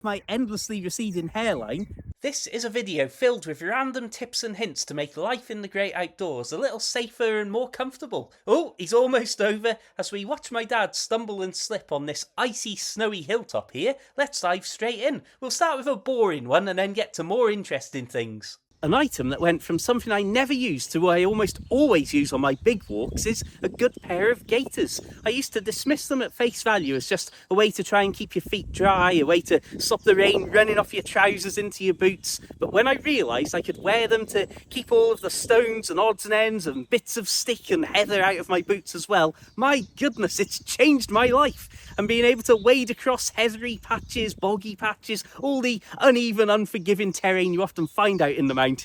my endlessly receding hairline. This is a video filled with random tips and hints to make life in the great outdoors a little safer and more comfortable. Oh, he's almost over. As we watch my dad stumble and slip on this icy, snowy hilltop here, let's dive straight in. We'll start with a boring one and then get to more interesting things. An item that went from something I never use to what I almost always use on my big walks is a good pair of gaiters. I used to dismiss them at face value as just a way to try and keep your feet dry, a way to stop the rain running off your trousers into your boots. But when I realised I could wear them to keep all of the stones and odds and ends and bits of stick and heather out of my boots as well, my goodness, it's changed my life. And being able to wade across heathery patches, boggy patches, all the uneven, unforgiving terrain you often find out in the mountains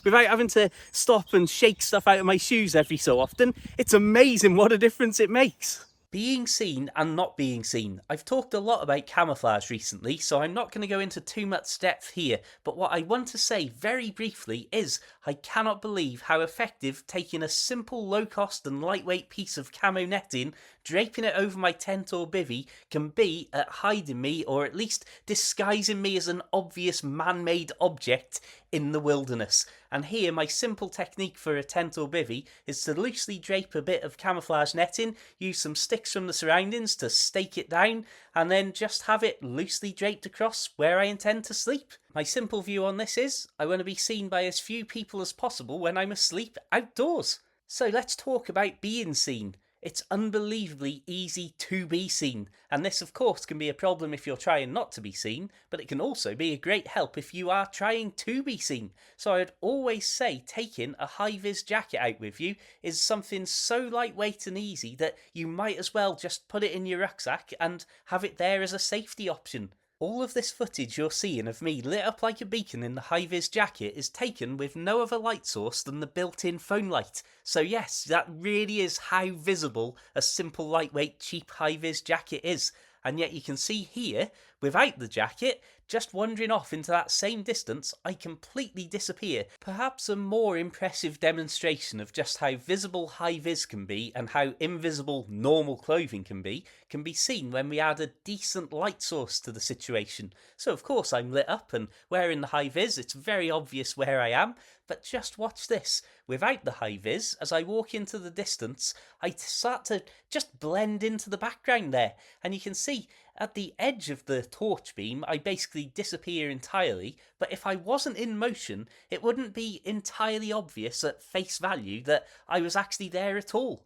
without having to stop and shake stuff out of my shoes every so often, it's amazing what a difference it makes. Being seen and not being seen. I've talked a lot about camouflage recently, so I'm not going to go into too much depth here, but what I want to say very briefly is I cannot believe how effective taking a simple, low-cost and lightweight piece of camo netting, draping it over my tent or bivvy, can be at hiding me, or at least disguising me as an obvious man-made object in the wilderness. And here my simple technique for a tent or bivvy is to loosely drape a bit of camouflage netting, use some sticks from the surroundings to stake it down, and then just have it loosely draped across where I intend to sleep. My simple view on this is I want to be seen by as few people as possible when I'm asleep outdoors. So let's talk about being seen. It's unbelievably easy to be seen, and this of course can be a problem if you're trying not to be seen, but it can also be a great help if you are trying to be seen. So I'd always say taking a high-vis jacket out with you is something so lightweight and easy that you might as well just put it in your rucksack and have it there as a safety option. All of this footage you're seeing of me lit up like a beacon in the high-vis jacket is taken with no other light source than the built-in phone light. So yes, that really is how visible a simple, lightweight, cheap high-vis jacket is. And yet you can see here, without the jacket, just wandering off into that same distance, I completely disappear. Perhaps a more impressive demonstration of just how visible high-vis can be and how invisible normal clothing can be seen when we add a decent light source to the situation. So of course I'm lit up and wearing the high-vis, it's very obvious where I am, but just watch this. Without the high-vis, as I walk into the distance, I start to just blend into the background there, and you can see at the edge of the torch beam, I basically disappear entirely, but if I wasn't in motion, it wouldn't be entirely obvious at face value that I was actually there at all.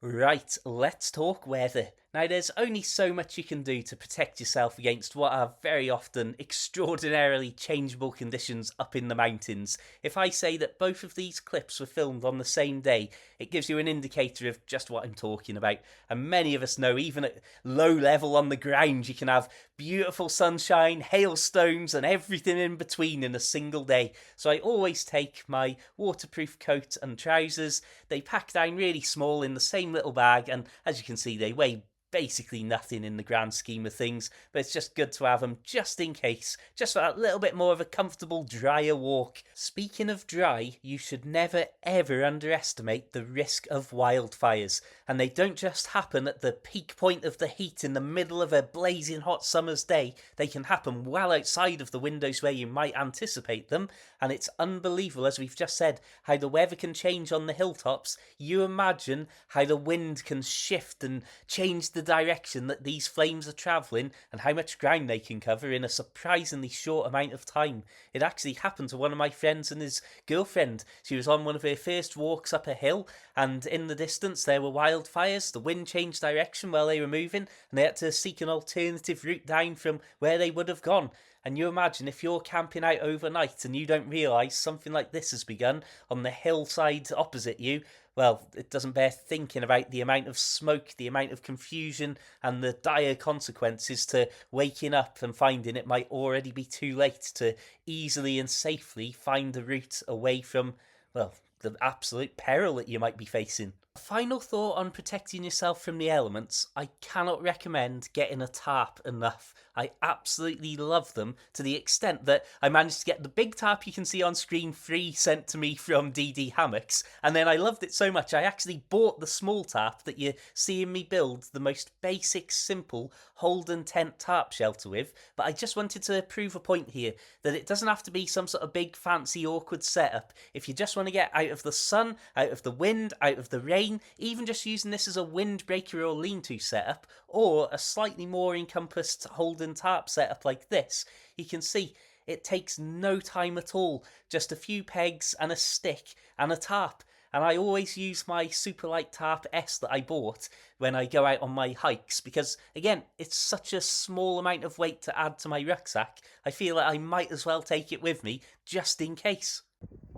Right, let's talk weather. Now, there's only so much you can do to protect yourself against what are very often extraordinarily changeable conditions up in the mountains. If I say that both of these clips were filmed on the same day, it gives you an indicator of just what I'm talking about. And many of us know, even at low level on the ground, you can have beautiful sunshine, hailstones, and everything in between in a single day. So I always take my waterproof coat and trousers. They pack down really small in the same little bag, and as you can see, they weigh basically nothing in the grand scheme of things, but it's just good to have them just in case, just for that little bit more of a comfortable, drier walk. Speaking of dry, you should never ever underestimate the risk of wildfires, and they don't just happen at the peak point of the heat in the middle of a blazing hot summer's day. They can happen well outside of the windows where you might anticipate them, and it's unbelievable, as we've just said, how the weather can change on the hilltops. You imagine how the wind can shift and change the direction that these flames are travelling and how much ground they can cover in a surprisingly short amount of time. It actually happened to one of my friends and his girlfriend. She was on one of her first walks up a hill, and in the distance there were wildfires. The wind changed direction while they were moving, and they had to seek an alternative route down from where they would have gone. And you imagine if you're camping out overnight and you don't realise something like this has begun on the hillside opposite you, well, it doesn't bear thinking about the amount of smoke, the amount of confusion, and the dire consequences to waking up and finding it might already be too late to easily and safely find the route away from, well, the absolute peril that you might be facing. A final thought on protecting yourself from the elements: I cannot recommend getting a tarp enough. I absolutely love them, to the extent that I managed to get the big tarp you can see on screen free sent to me from DD Hammocks, and then I loved it so much I actually bought the small tarp that you're seeing me build the most basic, simple Holden tent tarp shelter with. But I just wanted to prove a point here, that it doesn't have to be some sort of big, fancy, awkward setup. If you just want to get out of the sun, out of the wind, out of the rain, even just using this as a windbreaker or lean-to setup, or a slightly more encompassed Holden tarp setup like this, you can see it takes no time at all. Just a few pegs and a stick and a tarp. And I always use my super light tarp S that I bought when I go out on my hikes, because again, it's such a small amount of weight to add to my rucksack. I feel like I might as well take it with me just in case.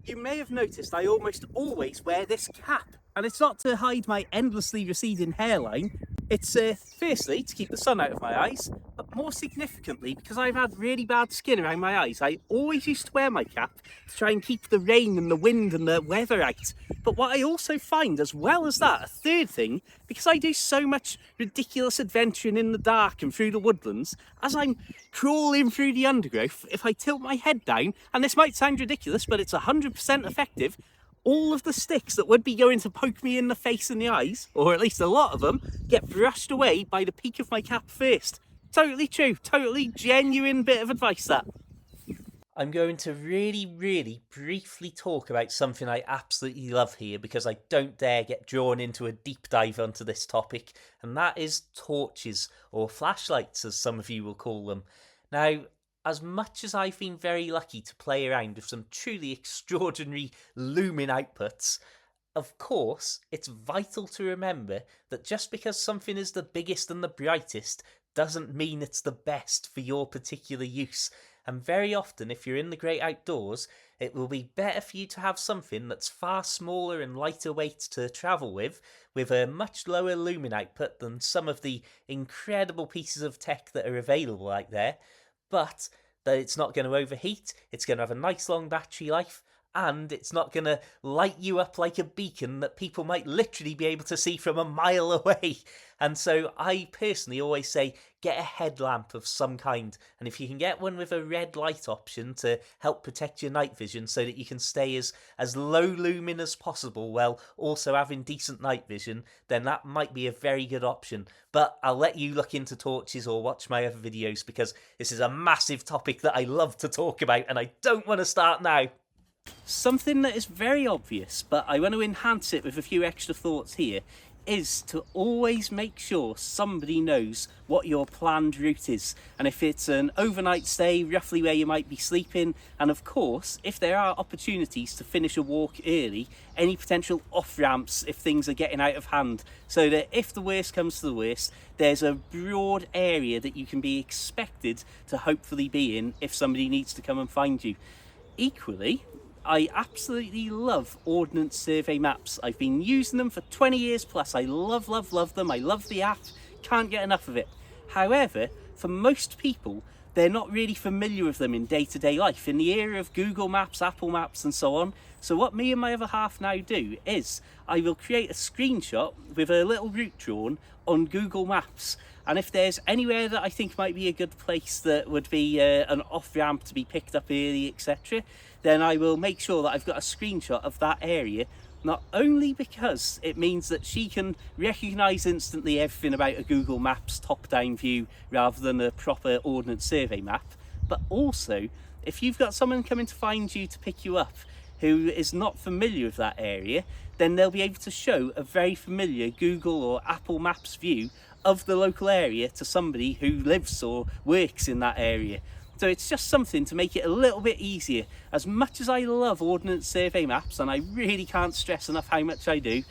You may have noticed I almost always wear this cap, and it's not to hide my endlessly receding hairline. It's firstly to keep the sun out of my eyes, but more significantly because I've had really bad skin around my eyes. I always used to wear my cap to try and keep the rain and the wind and the weather out. But what I also find, as well as that, a third thing, because I do so much ridiculous adventuring in the dark and through the woodlands, as I'm crawling through the undergrowth, if I tilt my head down, and this might sound ridiculous, but it's 100% effective, all of the sticks that would be going to poke me in the face and the eyes, or at least a lot of them, get brushed away by the peak of my cap first. Totally true, totally genuine bit of advice that. I'm going to really briefly talk about something I absolutely love here, because I don't dare get drawn into a deep dive onto this topic, and that is torches, or flashlights as some of you will call them. Now, as much as I've been very lucky to play around with some truly extraordinary lumen outputs, of course, it's vital to remember that just because something is the biggest and the brightest doesn't mean it's the best for your particular use. And very often, if you're in the great outdoors, it will be better for you to have something that's far smaller and lighter weight to travel with a much lower lumen output than some of the incredible pieces of tech that are available out there, but that it's not going to overheat, it's going to have a nice long battery life, and it's not going to light you up like a beacon that people might literally be able to see from a mile away. And so I personally always say, get a headlamp of some kind, and if you can get one with a red light option to help protect your night vision so that you can stay as low lumen as possible while also having decent night vision, then that might be a very good option. But I'll let you look into torches or watch my other videos, because this is a massive topic that I love to talk about and I don't want to start now. Something that is very obvious, but I want to enhance it with a few extra thoughts here, is to always make sure somebody knows what your planned route is, and if it's an overnight stay, roughly where you might be sleeping, and of course, if there are opportunities to finish a walk early, any potential off-ramps if things are getting out of hand, so that if the worst comes to the worst, there's a broad area that you can be expected to hopefully be in if somebody needs to come and find you. Equally, I absolutely love Ordnance Survey maps. I've been using them for 20 years plus. I love them. I love the app. Can't get enough of it. However, for most people, they're not really familiar with them in day-to-day life, in the era of Google Maps, Apple Maps and so on. So what me and my other half now do is I will create a screenshot with a little route drawn on Google Maps. And if there's anywhere that I think might be a good place that would be an off-ramp to be picked up early, etc., then I will make sure that I've got a screenshot of that area, not only because it means that she can recognise instantly everything about a Google Maps top-down view rather than a proper Ordnance Survey map, but also if you've got someone coming to find you to pick you up who is not familiar with that area, then they'll be able to show a very familiar Google or Apple Maps view of the local area to somebody who lives or works in that area. So it's just something to make it a little bit easier. As much as I love Ordnance Survey maps, and I really can't stress enough how much I do,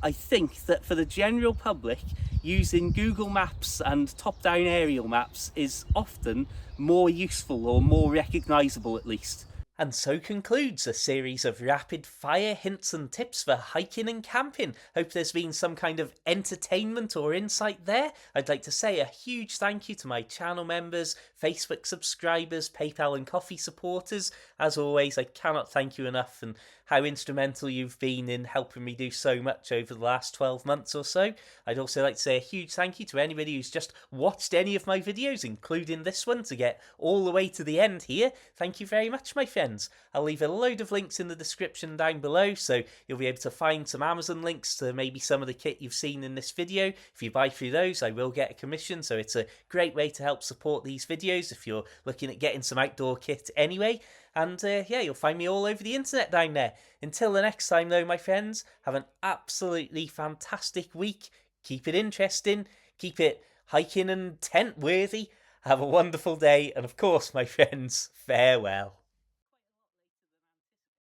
I think that for the general public, using Google Maps and top-down aerial maps is often more useful, or more recognisable at least. And so concludes a series of rapid fire hints and tips for hiking and camping. Hope there's been some kind of entertainment or insight there. I'd like to say a huge thank you to my channel members, Facebook subscribers, PayPal and Coffee supporters. As always, I cannot thank you enough, and how instrumental you've been in helping me do so much over the last 12 months or so. I'd also like to say a huge thank you to anybody who's just watched any of my videos, including this one, to get all the way to the end here. Thank you very much, my friends. I'll leave a load of links in the description down below, so you'll be able to find some Amazon links to maybe some of the kit you've seen in this video. If you buy through those, I will get a commission, so it's a great way to help support these videos if you're looking at getting some outdoor kit anyway. And yeah, you'll find me all over the internet down there. Until the next time though, my friends, have an absolutely fantastic week. Keep it interesting, keep it hiking and tent worthy. Have a wonderful day, and of course, my friends, farewell.